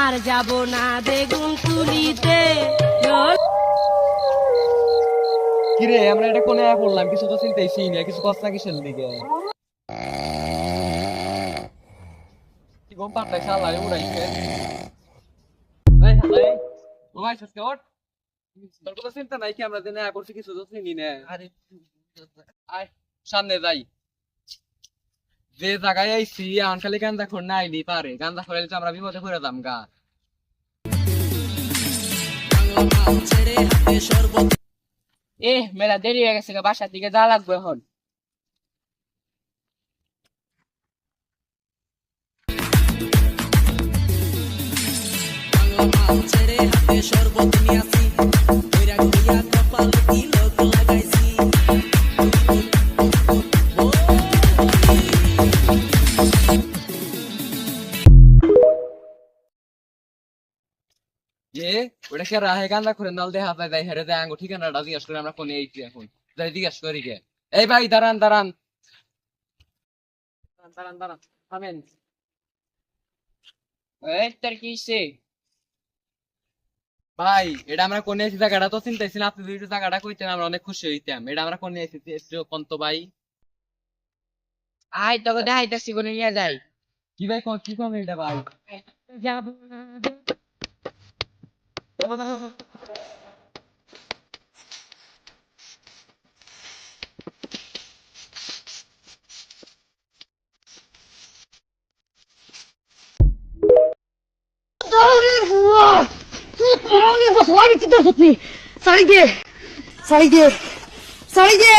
আর যাব না বেগুন তুলিতে। কিরে আমরা এটা কোনে আয়া পড়লাম, কিছু তো চিন্তাইছি না, কিছু কষ্ট না কিসের দিকে কি গম পাঠাই শালা রে উড়াইছে। এই হালাই ও ভাই সস্কে ওঠ, তোর কথা চিন্তা নাই কি আমরা দিনে আয়া করছি, কিছু তো চিনি না। আরে আয় সামনে যাই, যে জায়গায় আইছি এখন খালি গান্দা খোর না আইলি পারে, গান্দা খোরাইলে তো আমরা বিপদে পড়ে যাম গা। মেলা দেরি হয়ে গেছে, বাসার দিকে যা লাগবে এখন। যে ওটা কে রাহে গান্দা করে নাল দেখা যায়, যাই হেরে যায় আঙ্গো ঠিকানাটা জিজ্ঞাসা করে আমরা কোনে এইছি এখন, যাই জিজ্ঞাসা করি কে। এই ভাই দাঁড়ান দাঁড়ান দাঁড়ান দাঁড়ান থামেন। এই তোর কি হইছে? ভাই এটা আমরা কোনে আইছি জায়গাটা তো চিন্তাইছি না, আপনি যদি একটু জায়গাটা কইতেন আমরা অনেক খুশি হইতাম। এটা আমরা কোনে আইছি একটু কোন তো ভাই। আয় তোকে দেখাইতেছি, কোনে নিয়ে যাই। কি ভাই কি কম এটা ভাই? যাব সারি দে, সারি দে, সারি দে, সারি দে।